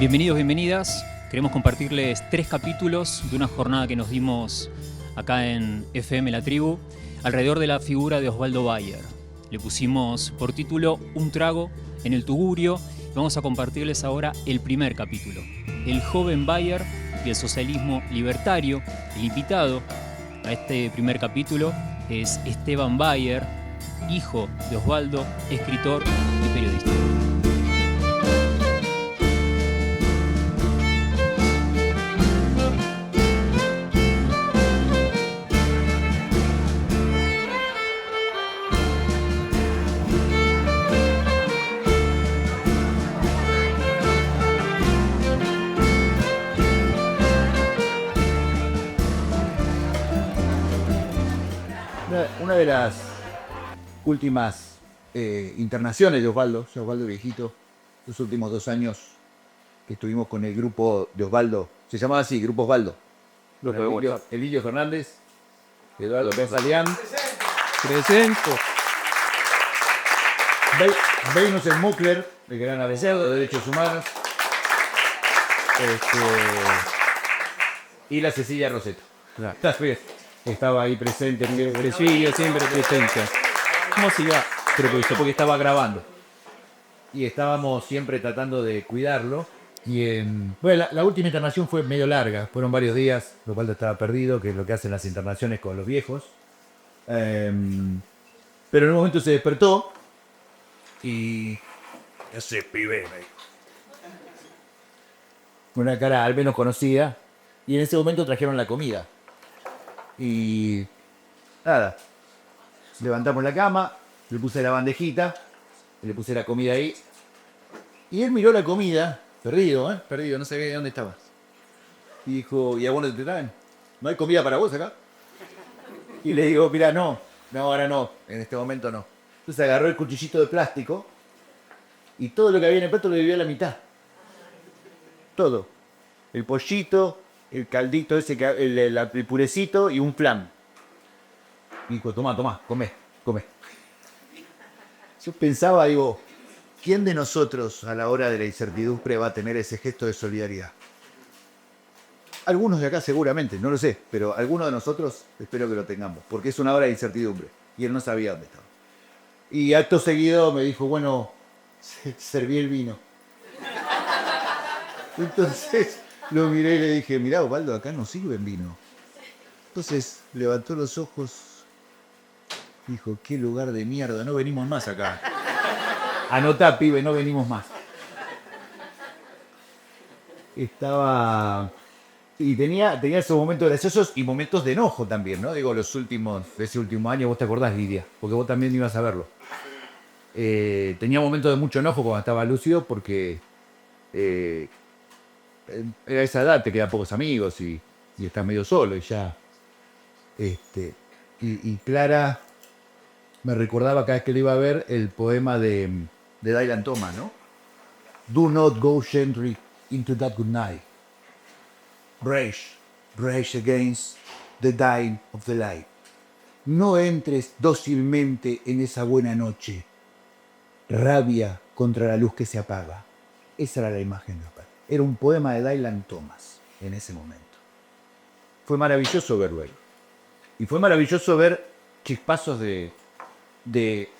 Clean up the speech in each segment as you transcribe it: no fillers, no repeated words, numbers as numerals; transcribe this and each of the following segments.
Bienvenidos, bienvenidas. Queremos compartirles 3 capítulos de una jornada que nos dimos acá en FM La Tribu alrededor de la figura de Osvaldo Bayer. Le pusimos por título Un trago en el tugurio. Vamos a compartirles ahora el primer capítulo. El joven Bayer y el socialismo libertario. El invitado a este primer capítulo es Esteban Bayer, hijo de Osvaldo, escritor y periodista. Una de las últimas internaciones de Osvaldo viejito, los últimos 2 años que estuvimos con el grupo de Osvaldo, se llamaba así, Grupo Osvaldo. Elilio Fernández, Eduardo Salián, presente. Venus Smukler, el gran abogado de derechos humanos, y la Cecilia Roseto. ¿Estás bien? Estaba ahí presente, Presillo siempre presente. ¿Cómo se iba? Creo que porque estaba grabando. Y estábamos siempre tratando de cuidarlo. Y bueno, la última internación fue medio larga, fueron varios días. Osvaldo estaba perdido, que es lo que hacen las internaciones con los viejos. Pero en un momento se despertó y ese pibe, con una cara al menos conocida. Y en ese momento trajeron la comida. Y nada, levantamos la cama, le puse la bandejita, le puse la comida ahí. Y él miró la comida, perdido, no sabía dónde estabas. Y dijo, ¿y a vos no te traen? ¿No hay comida para vos acá? Y le digo, mirá, no, ahora no, en este momento no. Entonces agarró el cuchillito de plástico y todo lo que había en el plato lo dividió a la mitad. Todo. El pollito, el caldito ese, el purecito y un flan. Y dijo, tomá, come. Yo pensaba, digo, ¿quién de nosotros a la hora de la incertidumbre va a tener ese gesto de solidaridad? Algunos de acá seguramente, no lo sé, pero algunos de nosotros espero que lo tengamos, porque es una hora de incertidumbre y él no sabía dónde estaba. Y acto seguido me dijo, bueno, serví el vino. Entonces lo miré y le dije, mirá, Osvaldo, acá no sirven vino. Entonces levantó los ojos, dijo, qué lugar de mierda, no venimos más acá. Anotá, pibe, no venimos más. Estaba... Y tenía esos momentos graciosos y momentos de enojo también, ¿no? Digo, ese último año, vos te acordás, Lidia, porque vos también ibas a verlo. Tenía momentos de mucho enojo cuando estaba lúcido porque... a esa edad te quedan pocos amigos y estás medio solo y ya. Y Clara me recordaba cada vez que lo iba a ver el poema de Dylan Thomas, ¿no? Do not go gently into that good night. Rage against the dying of the light. No entres dócilmente en esa buena noche. Rabia contra la luz que se apaga. Esa era la imagen de Osvaldo. Era un poema de Dylan Thomas en ese momento. Fue maravilloso verlo ahí. Y fue maravilloso ver chispazos de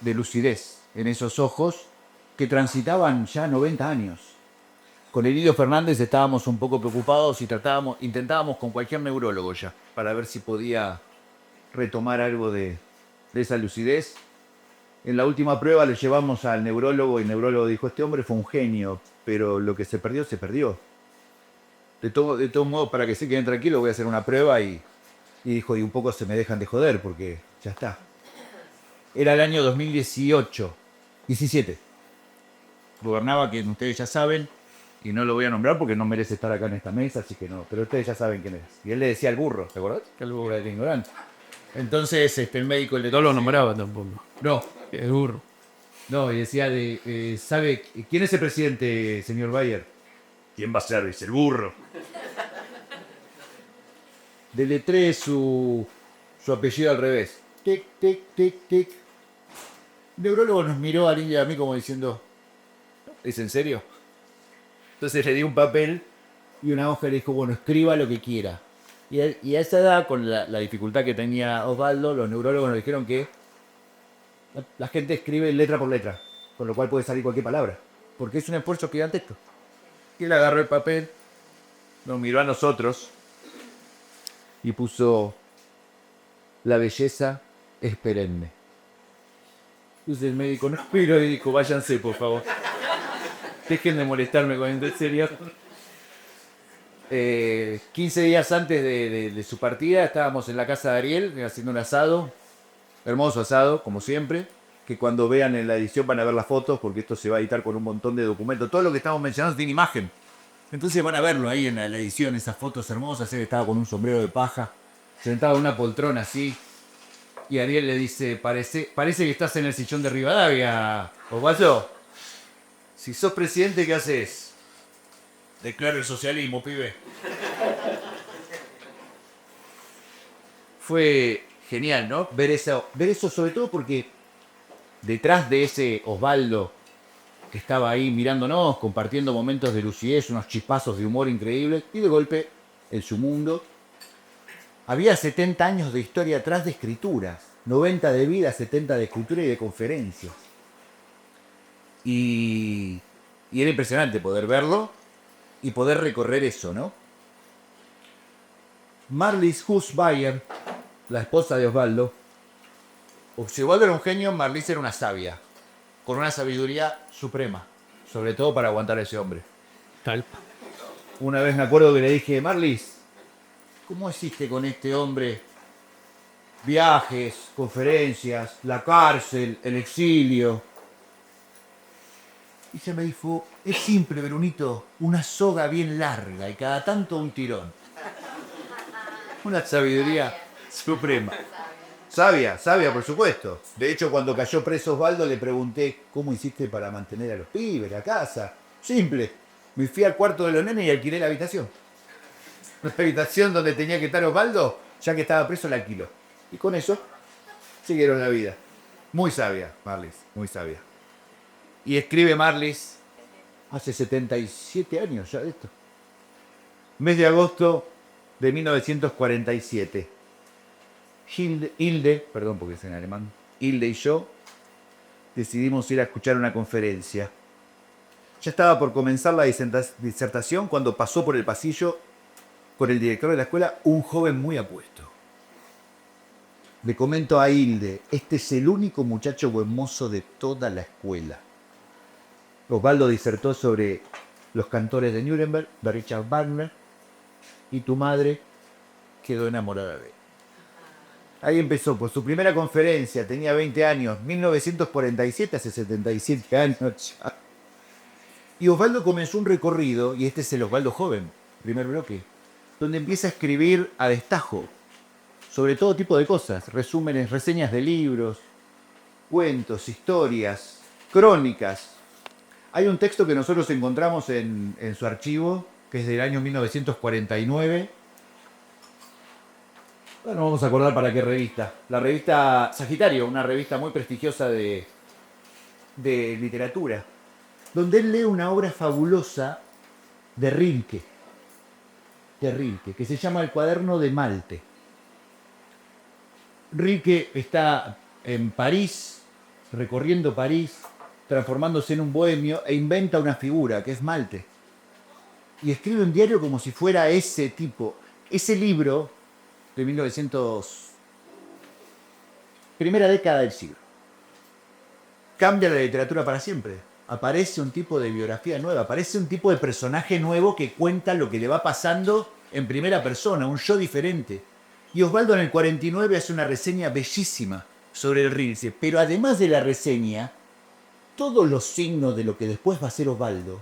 lucidez en esos ojos que transitaban ya 90 años. Con Elilio Fernández estábamos un poco preocupados y intentábamos con cualquier neurólogo ya, para ver si podía retomar algo de esa lucidez. En la última prueba lo llevamos al neurólogo y el neurólogo dijo, este hombre fue un genio, pero lo que se perdió, se perdió. De todos modos, para que se queden tranquilos, voy a hacer una prueba y dijo, y un poco se me dejan de joder, porque ya está. Era el año 17. Gobernaba, que ustedes ya saben, y no lo voy a nombrar porque no merece estar acá en esta mesa, así que no, pero ustedes ya saben quién es. Y él le decía al burro, ¿te acordás? Que el burro era ignorante. Entonces el médico le... No lo nombraba tampoco. No, El burro. no, y decía ¿sabe quién es el presidente, señor Bayer? ¿Quién va a ser? Dice el burro. Deletré su apellido al revés. Tic, tic, tic, tic. El neurólogo nos miró a Linda y a mí como diciendo, ¿es en serio? Entonces le di un papel y una hoja y le dijo, bueno, escriba lo que quiera. Y a esa edad, con la dificultad que tenía Osvaldo, los neurólogos nos dijeron que la gente escribe letra por letra, con lo cual puede salir cualquier palabra, porque es un esfuerzo gigantesco. Y él agarró el papel, nos miró a nosotros y puso, la belleza es perenne. Entonces el médico nos miró y dijo, váyanse por favor. Dejen de molestarme con esto, en serio. 15 días antes de su partida estábamos en la casa de Ariel haciendo un asado, hermoso asado, como siempre, que cuando vean en la edición van a ver las fotos, porque esto se va a editar con un montón de documentos. Todo lo que estamos mencionando tiene imagen. Entonces van a verlo ahí en la edición, esas fotos hermosas. Él estaba con un sombrero de paja, sentado en una poltrona así. Y Ariel le dice, parece que estás en el sillón de Rivadavia, Osvaldo. Si sos presidente, ¿qué haces? Declaro el socialismo, pibe. Fue genial, ¿no? Ver eso sobre todo porque detrás de ese Osvaldo que estaba ahí mirándonos, compartiendo momentos de lucidez, unos chispazos de humor increíbles, y de golpe, en su mundo, había 70 años de historia atrás de escrituras, 90 de vida, 70 de escritura y de conferencias. Y era impresionante poder verlo y poder recorrer eso, ¿no? Marlis Husbayer, la esposa de Osvaldo, si Osvaldo era un genio, Marlis era una sabia, con una sabiduría suprema, sobre todo para aguantar a ese hombre. Tal. Una vez me acuerdo que le dije, Marlis, ¿cómo hiciste con este hombre? Viajes, conferencias, la cárcel, el exilio. Y se me dijo, es simple, Brunito, una soga bien larga y cada tanto un tirón. Una sabiduría suprema. Sabia, por supuesto. De hecho, cuando cayó preso Osvaldo, le pregunté, ¿cómo hiciste para mantener a los pibes, la casa? Simple. Me fui al cuarto de los nenes y alquilé la habitación. La habitación donde tenía que estar Osvaldo, ya que estaba preso, la alquiló. Y con eso, siguieron la vida. Muy sabia, Marlis, muy sabia. Y escribe Marlis hace 77 años ya de esto. Mes de agosto de 1947. Hilde, perdón porque es en alemán, Hilde y yo decidimos ir a escuchar una conferencia. Ya estaba por comenzar la disertación cuando pasó por el pasillo con el director de la escuela un joven muy apuesto. Le comento a Hilde, este es el único muchacho buen mozo de toda la escuela. Osvaldo disertó sobre los cantores de Nuremberg, de Richard Wagner, y tu madre quedó enamorada de él. Ahí empezó, por su primera conferencia, tenía 20 años, 1947, hace 77 años ya. Y Osvaldo comenzó un recorrido, y este es el Osvaldo joven, primer bloque, donde empieza a escribir a destajo sobre todo tipo de cosas, resúmenes, reseñas de libros, cuentos, historias, crónicas. Hay un texto que nosotros encontramos en su archivo, que es del año 1949. Bueno, vamos a acordar para qué revista. La revista Sagitario, una revista muy prestigiosa de literatura, donde él lee una obra fabulosa de Rilke, que se llama El cuaderno de Malte. Rilke está en París, recorriendo París, transformándose en un bohemio, e inventa una figura, que es Malte. Y escribe un diario como si fuera ese tipo. Ese libro de 1900, primera década del siglo, cambia la literatura para siempre. Aparece un tipo de biografía nueva, aparece un tipo de personaje nuevo que cuenta lo que le va pasando en primera persona, un yo diferente. Y Osvaldo en el 49 hace una reseña bellísima sobre el Rilke, pero además de la reseña, todos los signos de lo que después va a ser Osvaldo,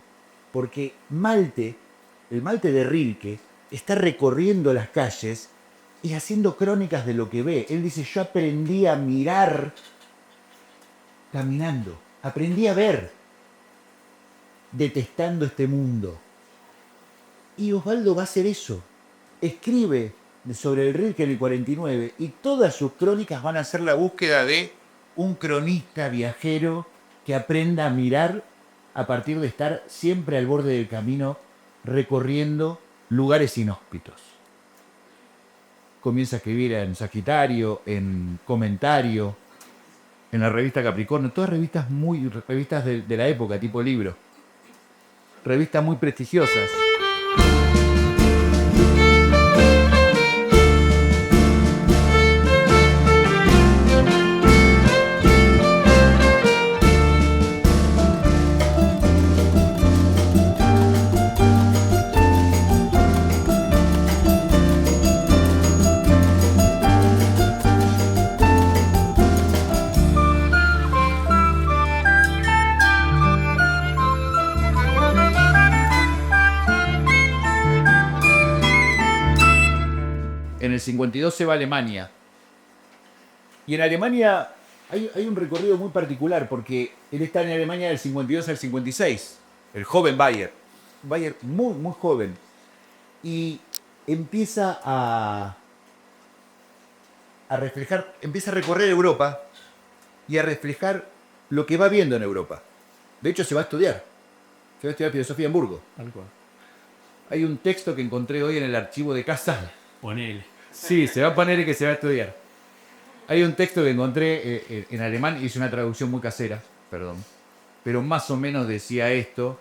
porque Malte, el Malte de Rilke, está recorriendo las calles y haciendo crónicas de lo que ve. Él dice, yo aprendí a mirar caminando, aprendí a ver, detestando este mundo. Y Osvaldo va a hacer eso, escribe sobre el Rilke en el 49 y todas sus crónicas van a ser la búsqueda de un cronista viajero que aprenda a mirar a partir de estar siempre al borde del camino recorriendo lugares inhóspitos. Comienza a escribir en Sagitario, en Comentario, en la revista Capricornio, todas revistas de la época, tipo libro. Revistas muy prestigiosas. En el 52 se va a Alemania. Y en Alemania hay un recorrido muy particular porque él está en Alemania del 52 al 56. El joven Bayer. Bayer muy, muy joven. Y empieza a reflejar, empieza a recorrer Europa y a reflejar lo que va viendo en Europa. De hecho, se va a estudiar. Se va a estudiar filosofía en Hamburgo. Hay un texto que encontré hoy en el archivo de casa. Ponele. Sí, se va a poner que se va a estudiar. Hay un texto que encontré en alemán, hice una traducción muy casera, perdón, pero más o menos decía esto: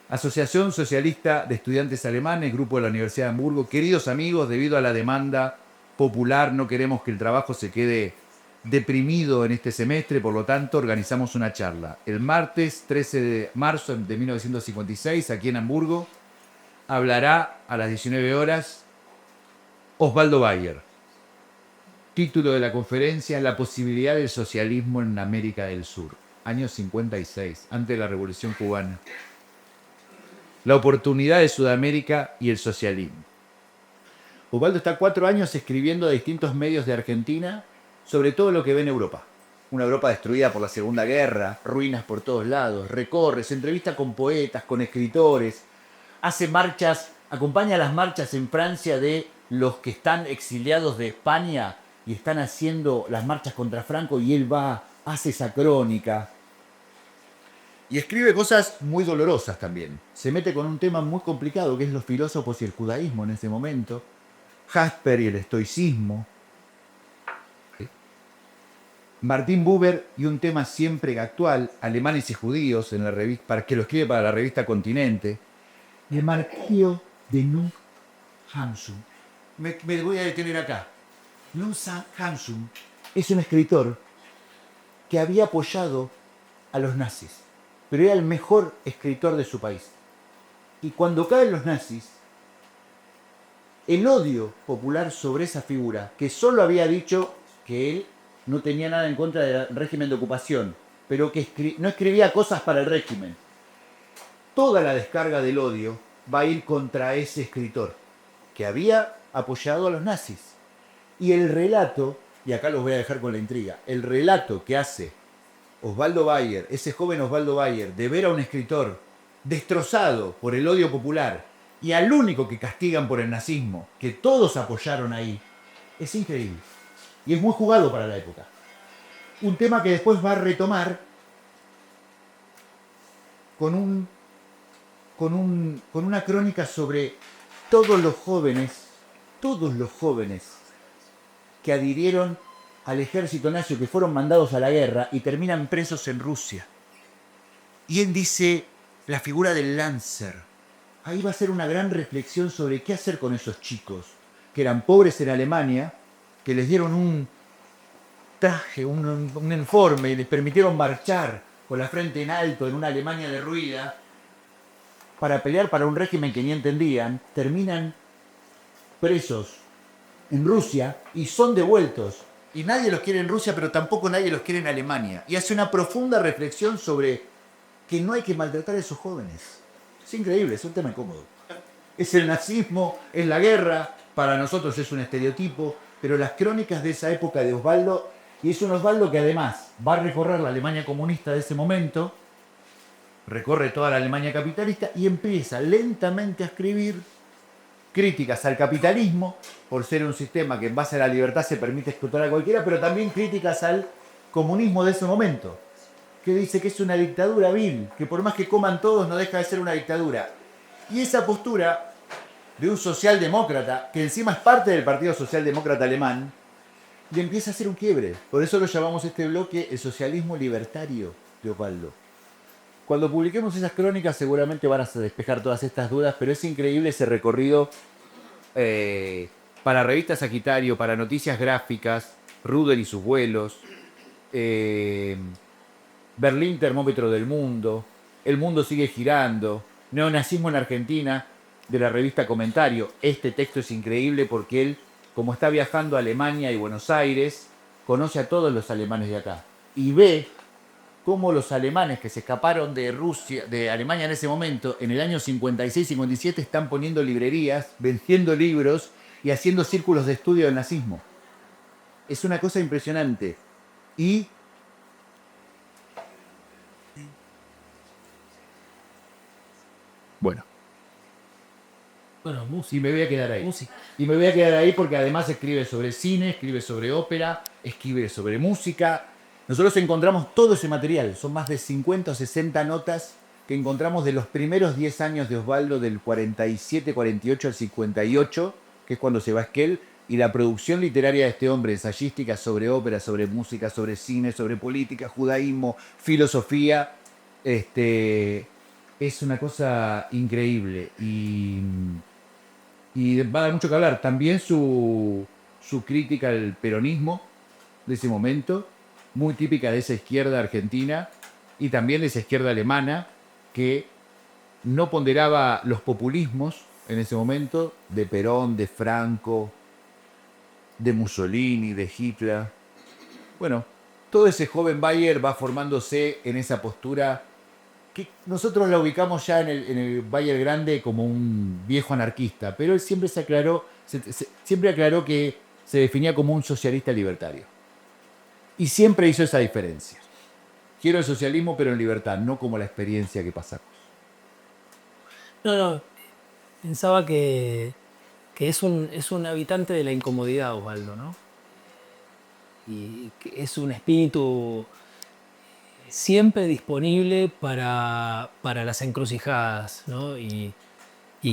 Asociación Socialista de Estudiantes Alemanes, Grupo de la Universidad de Hamburgo, queridos amigos, debido a la demanda popular no queremos que el trabajo se quede deprimido en este semestre, por lo tanto organizamos una charla. El martes 13 de marzo de 1956, aquí en Hamburgo, hablará a las 19 horas Osvaldo Bayer. Título de la conferencia: La posibilidad del socialismo en América del Sur. Año 56, antes de la Revolución Cubana. La oportunidad de Sudamérica y el socialismo. Osvaldo está 4 años escribiendo a distintos medios de Argentina sobre todo lo que ve en Europa. Una Europa destruida por la Segunda Guerra, ruinas por todos lados, recorre, se entrevista con poetas, con escritores, hace marchas, acompaña las marchas en Francia de los que están exiliados de España y están haciendo las marchas contra Franco, y él va, hace esa crónica. Y escribe cosas muy dolorosas también. Se mete con un tema muy complicado que es los filósofos y el judaísmo en ese momento. Jasper y el estoicismo. Martin Buber y un tema siempre actual, alemanes y judíos, en la revista, que lo escribe para la revista Continente. Y el marquillo de Knut Hamsun. Me voy a detener acá. Knut Hamsun es un escritor que había apoyado a los nazis, pero era el mejor escritor de su país. Y cuando caen los nazis, el odio popular sobre esa figura, que solo había dicho que él no tenía nada en contra del régimen de ocupación, pero que no escribía cosas para el régimen, toda la descarga del odio va a ir contra ese escritor que había apoyado a los nazis. Y el relato, y acá los voy a dejar con la intriga, el relato que hace Osvaldo Bayer, ese joven Osvaldo Bayer, de ver a un escritor destrozado por el odio popular y al único que castigan por el nazismo, que todos apoyaron ahí, es increíble. Y es muy jugado para la época. Un tema que después va a retomar con una crónica sobre todos los jóvenes que adhirieron al ejército nazi, que fueron mandados a la guerra y terminan presos en Rusia. Y él dice la figura del Lancer. Ahí va a ser una gran reflexión sobre qué hacer con esos chicos que eran pobres en Alemania, que les dieron un traje, un uniforme y les permitieron marchar con la frente en alto en una Alemania derruida para pelear para un régimen que ni entendían, terminan presos en Rusia y son devueltos. Y nadie los quiere en Rusia, pero tampoco nadie los quiere en Alemania. Y hace una profunda reflexión sobre que no hay que maltratar a esos jóvenes. Es increíble, es un tema incómodo. Es el nazismo, es la guerra, para nosotros es un estereotipo, pero las crónicas de esa época de Osvaldo, y es un Osvaldo que además va a recorrer la Alemania comunista de ese momento, recorre toda la Alemania capitalista y empieza lentamente a escribir críticas al capitalismo, por ser un sistema que en base a la libertad se permite explotar a cualquiera, pero también críticas al comunismo de ese momento. que dice que es una dictadura vil, que por más que coman todos no deja de ser una dictadura. Y esa postura de un socialdemócrata, que encima es parte del Partido Socialdemócrata Alemán, le empieza a hacer un quiebre. Por eso lo llamamos este bloque el socialismo libertario de Osvaldo. Cuando publiquemos esas crónicas seguramente van a despejar todas estas dudas, pero es increíble ese recorrido para Revista Sagitario, para Noticias Gráficas, Rudel y sus vuelos, Berlín Termómetro del Mundo, El Mundo Sigue Girando, Neonazismo en Argentina, de la revista Comentario. Este texto es increíble porque él, como está viajando a Alemania y Buenos Aires, conoce a todos los alemanes de acá y ve cómo los alemanes que se escaparon de Rusia, de Alemania en ese momento, en el año 56-57, están poniendo librerías, vendiendo libros y haciendo círculos de estudio del nazismo. Es una cosa impresionante. Y bueno, música. y me voy a quedar ahí. Música. Y me voy a quedar ahí porque además escribe sobre cine, escribe sobre ópera, escribe sobre música. Nosotros encontramos todo ese material, son más de 50 o 60 notas que encontramos de los primeros 10 años de Osvaldo, del 47, 48 al 58, que es cuando se va a Esquel, y la producción literaria de este hombre, ensayística sobre ópera, sobre música, sobre cine, sobre política, judaísmo, filosofía, es una cosa increíble y va a dar mucho que hablar. También su crítica al peronismo de ese momento, muy típica de esa izquierda argentina y también de esa izquierda alemana que no ponderaba los populismos en ese momento de Perón, de Franco, de Mussolini, de Hitler. Bueno, todo ese joven Bayer va formándose en esa postura que nosotros la ubicamos ya en el Bayer grande como un viejo anarquista, pero él siempre siempre aclaró que se definía como un socialista libertario. Y siempre hizo esa diferencia. Quiero el socialismo, pero en libertad, no como la experiencia que pasamos. No, pensaba que es un habitante de la incomodidad, Osvaldo, ¿no? Y que es un espíritu siempre disponible para las encrucijadas, ¿no? Y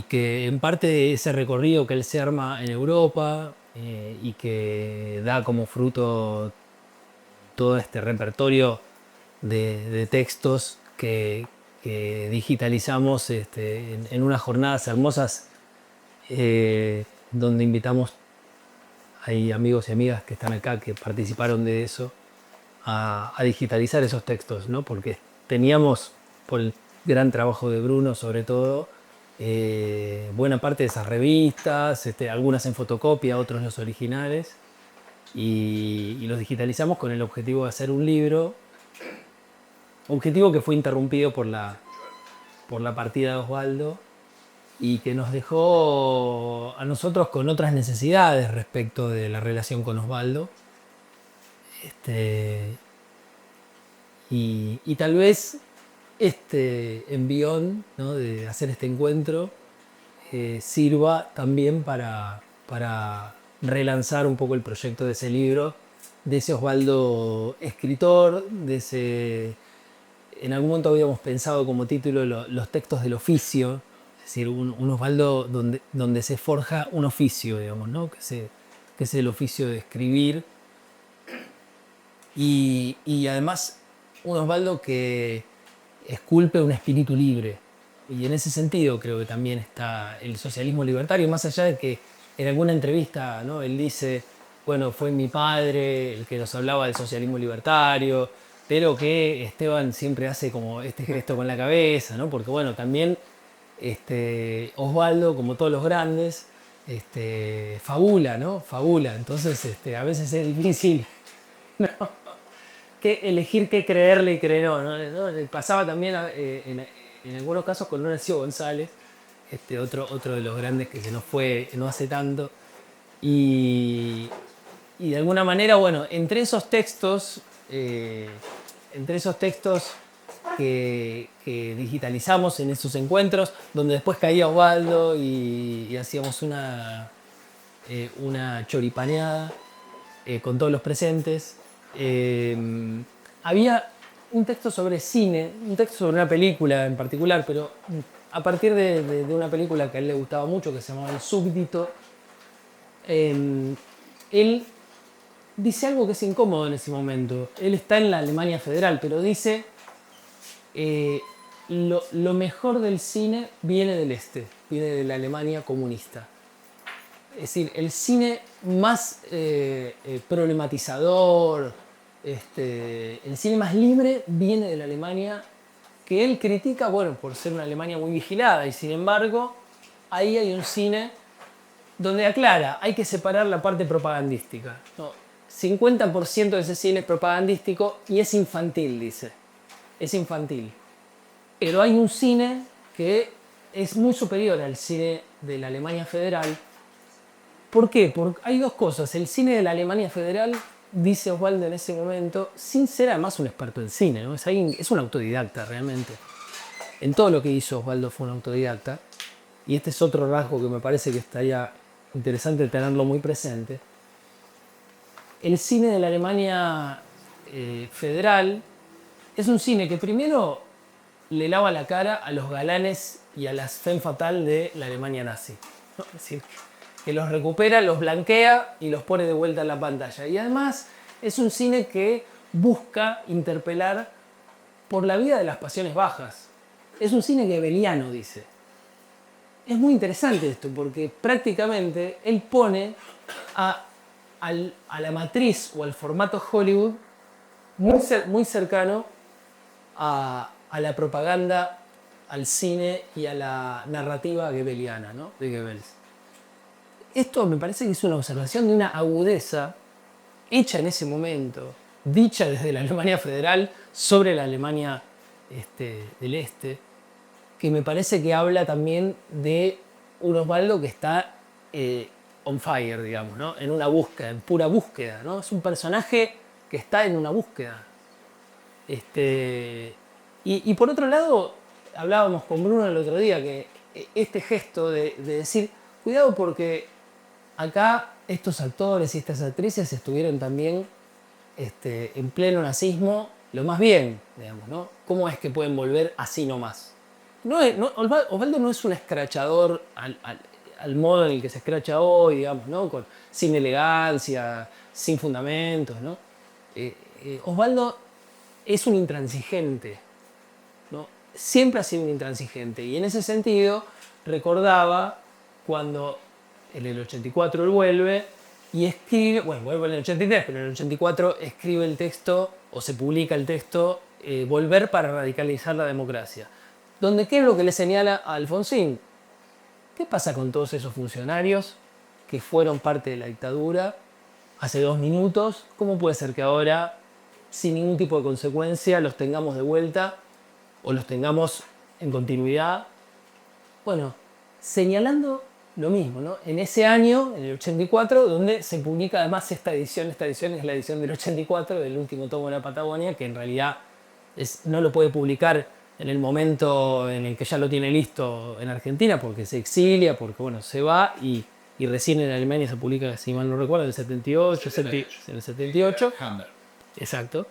que en parte de ese recorrido que él se arma en Europa y que da como fruto todo este repertorio de textos que digitalizamos en unas jornadas hermosas donde invitamos, hay amigos y amigas que están acá que participaron de eso, a digitalizar esos textos, ¿no? Porque teníamos, por el gran trabajo de Bruno sobre todo, buena parte de esas revistas, algunas en fotocopia, otros los originales, y los digitalizamos con el objetivo de hacer un libro, objetivo que fue interrumpido por la partida de Osvaldo y que nos dejó a nosotros con otras necesidades respecto de la relación con Osvaldo. Y tal vez este envión, ¿no?, de hacer este encuentro sirva también para relanzar un poco el proyecto de ese libro, de ese Osvaldo escritor, de ese... En algún momento habíamos pensado como título los textos del oficio, es decir, un Osvaldo donde se forja un oficio, digamos, ¿no? que es el oficio de escribir. Y además un Osvaldo que esculpe un espíritu libre. Y en ese sentido creo que también está el socialismo libertario, más allá de que en alguna entrevista, ¿no?, él dice, bueno, fue mi padre el que nos hablaba del socialismo libertario, pero que Esteban siempre hace como este gesto con la cabeza, ¿no? Porque bueno, también Osvaldo, como todos los grandes, fabula, ¿no? Fabula. Entonces a veces es difícil, ¿no?, que elegir qué creerle y qué no. Pasaba también en algunos casos con Horacio González, otro de los grandes que se nos fue no hace tanto. Y de alguna manera, bueno, entre esos textos que digitalizamos en esos encuentros, donde después caía Osvaldo y hacíamos una choripaneada con todos los presentes, había un texto sobre cine, un texto sobre una película en particular, pero a partir de una película que a él le gustaba mucho, que se llamaba El Súbdito. Él dice algo que es incómodo en ese momento. Él está en la Alemania Federal, pero dice lo mejor del cine viene del este, viene de la Alemania comunista. Es decir, el cine más problematizador, el cine más libre viene de la Alemania que él critica, bueno, por ser una Alemania muy vigilada, y sin embargo, ahí hay un cine donde aclara, hay que separar la parte propagandística. No, 50% de ese cine es propagandístico y es infantil, dice. Es infantil. Pero hay un cine que es muy superior al cine de la Alemania Federal. ¿Por qué? Porque hay dos cosas. El cine de la Alemania Federal, dice Osvaldo en ese momento, sin ser además un experto en cine, ¿no? Es un autodidacta realmente. En todo lo que hizo Osvaldo fue un autodidacta. Y este es otro rasgo que me parece que estaría interesante tenerlo muy presente. El cine de la Alemania Federal es un cine que primero le lava la cara a los galanes y a las femme fatale de la Alemania nazi, ¿no? Es decir, que los recupera, los blanquea y los pone de vuelta en la pantalla. Y además es un cine que busca interpelar por la vida de las pasiones bajas. Es un cine gebeliano, dice. Es muy interesante esto porque prácticamente él pone a la matriz o al formato Hollywood muy cercano a la propaganda, al cine y a la narrativa gebeliana, ¿no? De Goebbels. Esto me parece que es una observación de una agudeza hecha en ese momento, dicha desde la Alemania Federal sobre la Alemania del Este, que me parece que habla también de un Osvaldo que está on fire, digamos, ¿no? En una búsqueda, en pura búsqueda, ¿no? Es un personaje que está en una búsqueda. Y por otro lado, hablábamos con Bruno el otro día, que este gesto de decir, cuidado porque acá estos actores y estas actrices estuvieron también en pleno nazismo, lo más bien, digamos, ¿no? ¿Cómo es que pueden volver así nomás? Osvaldo no es un escrachador al modo en el que se escracha hoy, digamos, ¿no? Sin elegancia, sin fundamentos, ¿no? Osvaldo es un intransigente, ¿no? Siempre ha sido un intransigente. Y en ese sentido recordaba cuando en el 84 él vuelve y escribe, bueno, vuelve en el 83, pero en el 84 escribe el texto, o se publica el texto, Volver para radicalizar la democracia. Donde, ¿qué es lo que le señala a Alfonsín? ¿Qué pasa con todos esos funcionarios que fueron parte de la dictadura hace 2 minutos? ¿Cómo puede ser que ahora, sin ningún tipo de consecuencia, los tengamos de vuelta o los tengamos en continuidad? Bueno, señalando lo mismo, ¿no? En ese año, en el 84, donde se publica además esta edición es la edición del 84, del último tomo de la Patagonia, que en realidad no lo puede publicar en el momento en el que ya lo tiene listo en Argentina, porque se exilia, porque bueno, se va y recién en Alemania se publica, si mal no recuerdo, en el 78, en el 78. Exacto.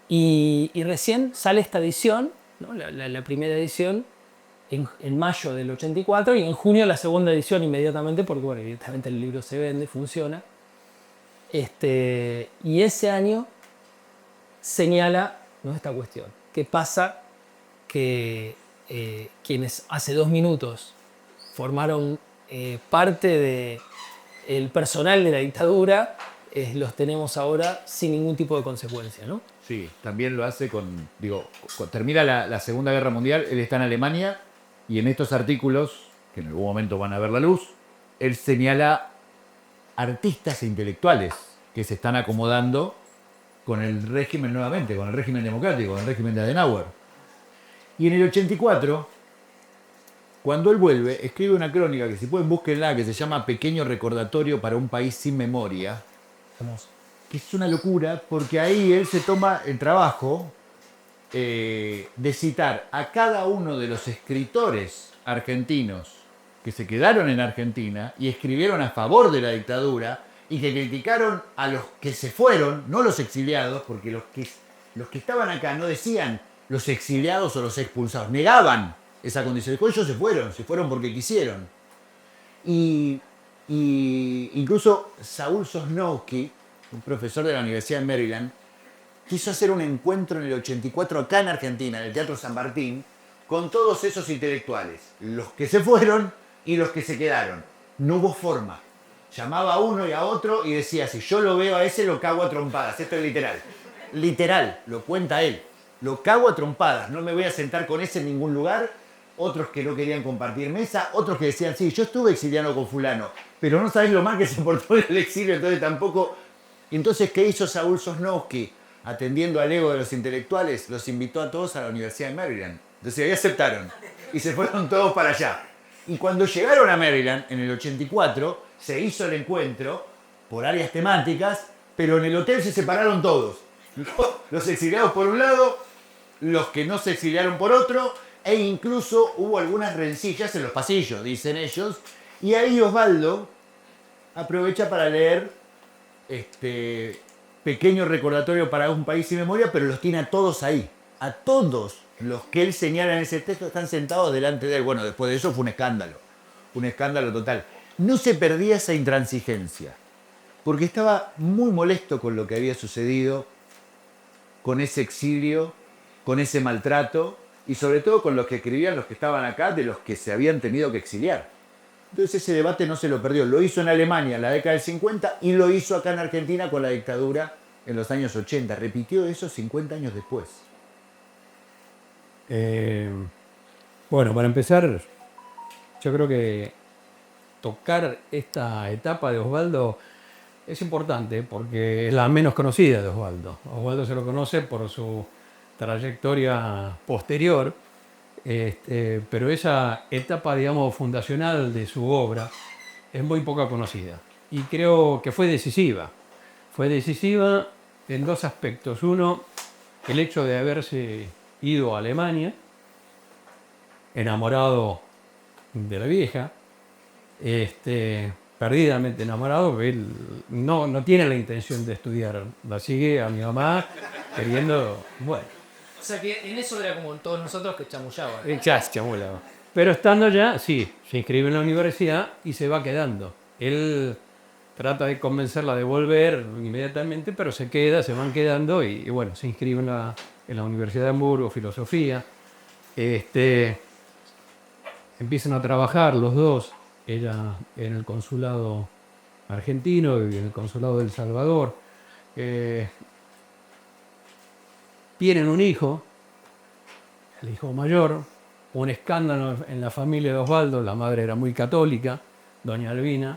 Y recién sale esta edición, ¿no? La primera edición, en mayo del 84, y en junio la segunda edición inmediatamente, porque bueno, evidentemente el libro se vende, funciona. Y ese año señala, ¿no?, esta cuestión. ¿Qué pasa? Que quienes hace 2 minutos formaron parte del personal de la dictadura, los tenemos ahora sin ningún tipo de consecuencia, ¿no? Sí, también lo hace termina la Segunda Guerra Mundial, él está en Alemania y en estos artículos, que en algún momento van a ver la luz, él señala artistas e intelectuales que se están acomodando con el régimen nuevamente, con el régimen democrático, con el régimen de Adenauer. Y en el 84, cuando él vuelve, escribe una crónica que si pueden búsquenla, que se llama Pequeño recordatorio para un país sin memoria. Que es una locura, porque ahí él se toma el trabajo de citar a cada uno de los escritores argentinos que se quedaron en Argentina y escribieron a favor de la dictadura y que criticaron a los que se fueron, no los exiliados, porque los que estaban acá no decían los exiliados o los expulsados, negaban esa condición. Después ellos se fueron porque quisieron. Y incluso Saúl Sosnowski, un profesor de la Universidad de Maryland, quiso hacer un encuentro en el 84 acá en Argentina, en el Teatro San Martín, con todos esos intelectuales, los que se fueron y los que se quedaron. No hubo forma. Llamaba a uno y a otro y decía, si yo lo veo a ese, lo cago a trompadas. Esto es literal. Literal, lo cuenta él. Lo cago a trompadas, no me voy a sentar con ese en ningún lugar. Otros que no querían compartir mesa, otros que decían, sí, yo estuve exiliado con fulano, pero no sabés lo mal que se portó en el exilio, entonces tampoco... Y entonces, ¿qué hizo Saúl Sosnowski? Atendiendo al ego de los intelectuales, los invitó a todos a la Universidad de Maryland. Entonces ahí aceptaron y se fueron todos para allá. Y cuando llegaron a Maryland, en el 84, se hizo el encuentro por áreas temáticas, pero en el hotel se separaron todos. Los exiliados por un lado, los que no se exiliaron por otro, e incluso hubo algunas rencillas en los pasillos, dicen ellos. Y ahí Osvaldo aprovecha para leer pequeño recordatorio para un país sin memoria, pero los tiene a todos ahí. A todos los que él señala en ese texto están sentados delante de él. Bueno, después de eso fue un escándalo total. No se perdía esa intransigencia, porque estaba muy molesto con lo que había sucedido, con ese exilio, con ese maltrato, y sobre todo con los que escribían los que estaban acá, de los que se habían tenido que exiliar. Entonces ese debate no se lo perdió. Lo hizo en Alemania en la década del 50 y lo hizo acá en Argentina con la dictadura en los años 80. Repitió eso 50 años después. Bueno, para empezar, yo creo que tocar esta etapa de Osvaldo es importante porque es la menos conocida de Osvaldo. Osvaldo se lo conoce por su trayectoria posterior, pero esa etapa, digamos, fundacional de su obra es muy poco conocida. Y creo que fue decisiva. Fue decisiva en dos aspectos. Uno, el hecho de haberse ido a Alemania, enamorado de la vieja, perdidamente enamorado, porque él no tiene la intención de estudiar, la sigue a mi mamá queriendo, bueno. O sea que en eso era como todos nosotros que chamullaban. Chamulaba. Pero estando allá, sí, se inscribe en la universidad y se va quedando. Él trata de convencerla de volver inmediatamente, pero se queda, se van quedando y bueno, se inscribe en la Universidad de Hamburgo, filosofía. Empiezan a trabajar los dos, ella en el consulado argentino y en el consulado de El Salvador. Tienen un hijo, el hijo mayor, un escándalo en la familia de Osvaldo, la madre era muy católica, doña Albina,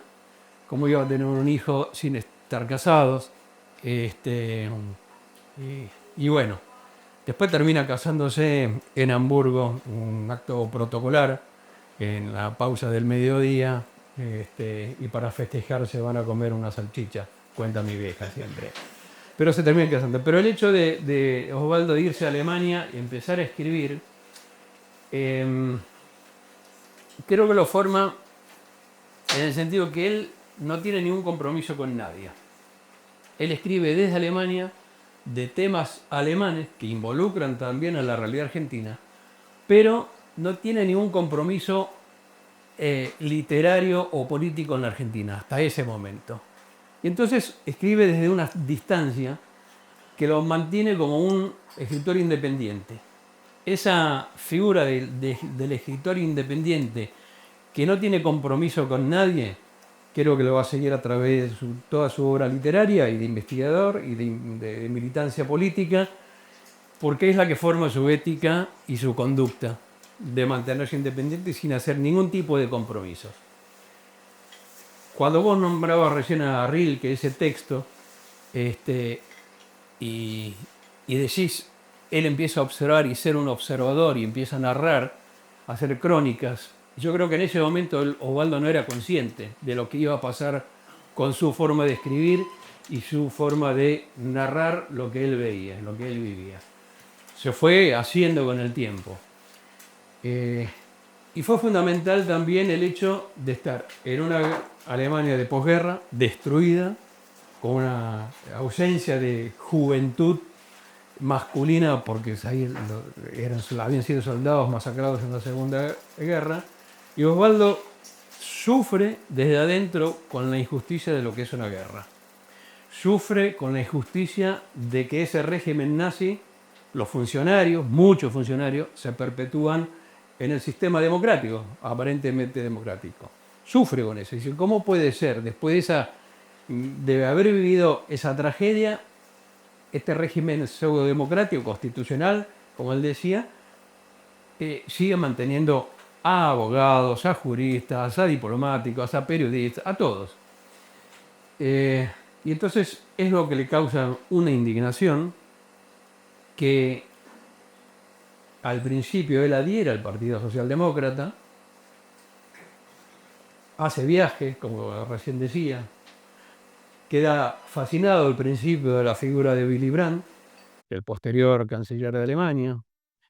cómo iba a tener un hijo sin estar casados, y bueno, después termina casándose en Hamburgo, un acto protocolar, en la pausa del mediodía, y para festejar se van a comer una salchicha, cuenta mi vieja siempre. Pero se termina casando. Pero el hecho de Osvaldo de irse a Alemania y empezar a escribir, creo que lo forma en el sentido que él no tiene ningún compromiso con nadie. Él escribe desde Alemania de temas alemanes que involucran también a la realidad argentina, pero no tiene ningún compromiso literario o político en la Argentina hasta ese momento. Y entonces escribe desde una distancia que lo mantiene como un escritor independiente. Esa figura del escritor independiente que no tiene compromiso con nadie, creo que lo va a seguir a través de toda su obra literaria y de investigador y de militancia política, porque es la que forma su ética y su conducta de mantenerse independiente sin hacer ningún tipo de compromisos. Cuando vos nombrabas recién a Rilke, ese texto, y decís, él empieza a observar y ser un observador y empieza a narrar, a hacer crónicas. Yo creo que en ese momento Osvaldo no era consciente de lo que iba a pasar con su forma de escribir y su forma de narrar lo que él veía, lo que él vivía. Se fue haciendo con el tiempo. Y fue fundamental también el hecho de estar en una Alemania de posguerra, destruida, con una ausencia de juventud masculina porque ahí habían sido soldados masacrados en la Segunda Guerra. Y Osvaldo sufre desde adentro con la injusticia de lo que es una guerra. Sufre con la injusticia de que ese régimen nazi, los funcionarios, muchos funcionarios, se perpetúan en el sistema democrático, aparentemente democrático. Sufre con eso. Dice, ¿cómo puede ser, después de haber vivido esa tragedia, este régimen pseudo-democrático, constitucional, como él decía, sigue manteniendo a abogados, a juristas, a diplomáticos, a periodistas, a todos? Y entonces es lo que le causa una indignación que al principio él adhiere al Partido Socialdemócrata, hace viajes, como recién decía, queda fascinado al principio de la figura de Willy Brandt, el posterior canciller de Alemania.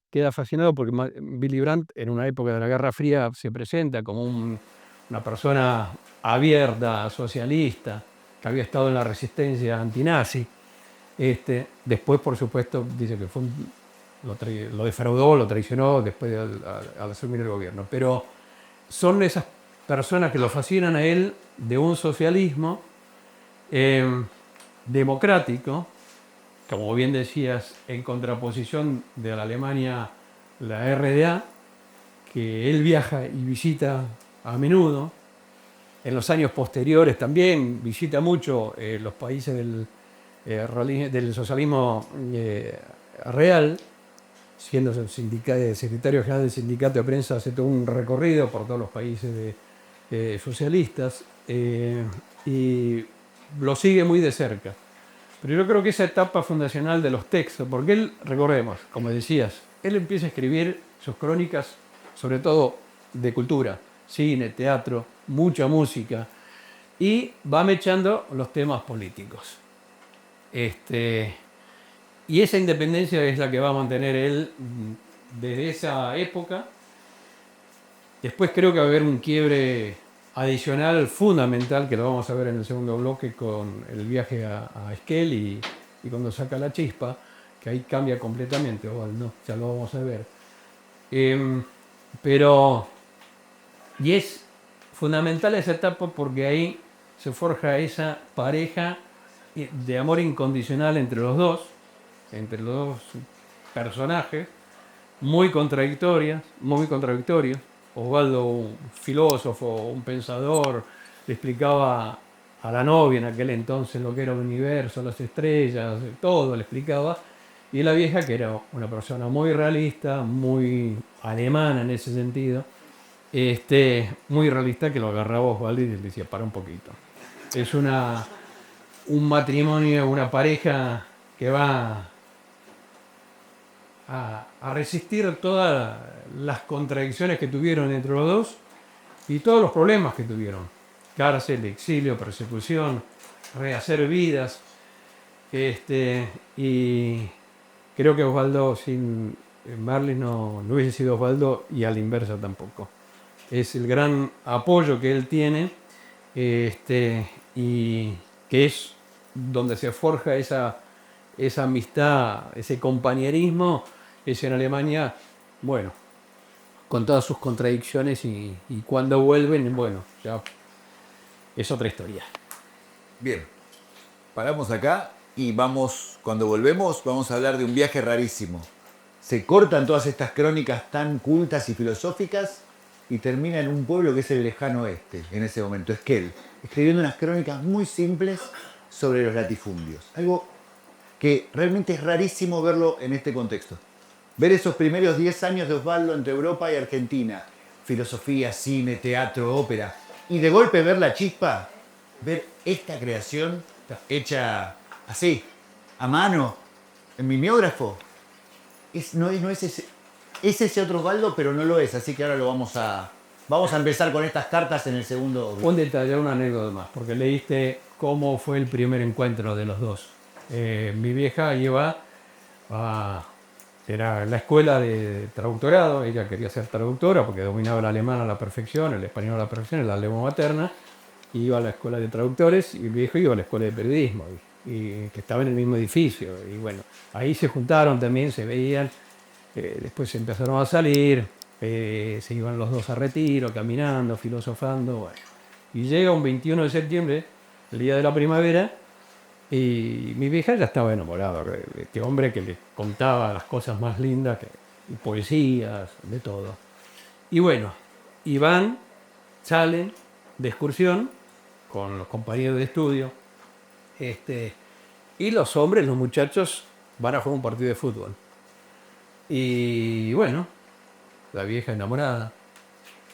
Queda fascinado porque Willy Brandt en una época de la Guerra Fría se presenta como una persona abierta, socialista, que había estado en la resistencia antinazi. Después, por supuesto, dice que lo defraudó, lo traicionó después al asumir el gobierno. Pero son esas personas que lo fascinan a él de un socialismo democrático, como bien decías, en contraposición de la Alemania, la RDA, que él viaja y visita a menudo. En los años posteriores también visita mucho los países del socialismo real, siendo secretario general del sindicato de prensa, hace todo un recorrido por todos los países socialistas y lo sigue muy de cerca. Pero yo creo que esa etapa fundacional de los textos, porque él, recordemos, como decías, él empieza a escribir sus crónicas, sobre todo de cultura, cine, teatro, mucha música, y va mechando los temas políticos. Y esa independencia es la que va a mantener él desde esa época. Después creo que va a haber un quiebre adicional, fundamental, que lo vamos a ver en el segundo bloque con el viaje a Esquel y cuando saca la chispa, que ahí cambia completamente, Osvaldo, ya lo vamos a ver. Y es fundamental esa etapa porque ahí se forja esa pareja de amor incondicional entre los dos personajes, muy contradictorios. Osvaldo, un filósofo, un pensador, le explicaba a la novia en aquel entonces lo que era el universo, las estrellas, todo le explicaba. Y la vieja, que era una persona muy realista, muy alemana en ese sentido, muy realista, que lo agarraba Osvaldo y le decía, para un poquito. Es un matrimonio, una pareja que va a resistir todas las contradicciones que tuvieron entre los dos y todos los problemas que tuvieron. Cárcel, exilio, persecución, rehacer vidas. Y creo que Osvaldo sin Marlis no hubiese sido Osvaldo, y a la inversa tampoco. Es el gran apoyo que él tiene y que es donde se forja esa amistad, ese compañerismo. Es en Alemania, bueno, con todas sus contradicciones y cuando vuelven, bueno, ya es otra historia. Bien, paramos acá y cuando volvemos, vamos a hablar de un viaje rarísimo. Se cortan todas estas crónicas tan cultas y filosóficas y termina en un pueblo que es el lejano oeste, en ese momento, Esquel, escribiendo unas crónicas muy simples sobre los latifundios. Algo que realmente es rarísimo verlo en este contexto. Ver esos primeros 10 años de Osvaldo entre Europa y Argentina, filosofía, cine, teatro, ópera, y de golpe ver la chispa, ver esta creación hecha así, a mano, en mimeógrafo. No es ese, es ese otro Osvaldo, pero no lo es, así que ahora vamos a empezar con estas cartas en el segundo. Un detalle, una anécdota más, porque leíste cómo fue el primer encuentro de los dos. Mi vieja iba era la escuela de traductorado, ella quería ser traductora porque dominaba el alemán a la perfección, el español a la perfección, la lengua materna, y iba a la escuela de traductores y el viejo iba a la escuela de periodismo. y que estaba en el mismo edificio. Y bueno, ahí se juntaron también, se veían, después se empezaron a salir, se iban los dos a retiro, caminando, filosofando. Bueno. Y llega un 21 de septiembre, el día de la primavera, y mi vieja ya estaba enamorada de este hombre que le contaba las cosas más lindas, y poesías, de todo. Y bueno, y van, salen de excursión con los compañeros de estudio, y los hombres, los muchachos, van a jugar un partido de fútbol. Y bueno, la vieja enamorada,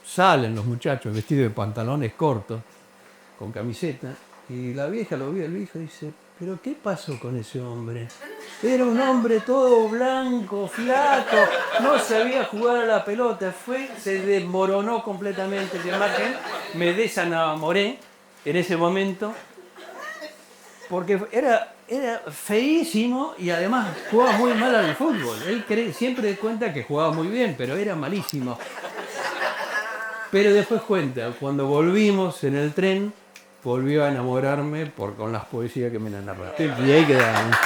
salen los muchachos vestidos de pantalones cortos, con camiseta, y la vieja lo ve al hijo y dice, ¿pero qué pasó con ese hombre? Era un hombre todo blanco, flaco, no sabía jugar a la pelota, se desmoronó completamente la imagen, me desenamoré en ese momento, porque era feísimo y además jugaba muy mal al fútbol. Él siempre cuenta que jugaba muy bien, pero era malísimo. Pero después cuenta, cuando volvimos en el tren, volvió a enamorarme con las poesías que me narraba. Y ahí quedamos.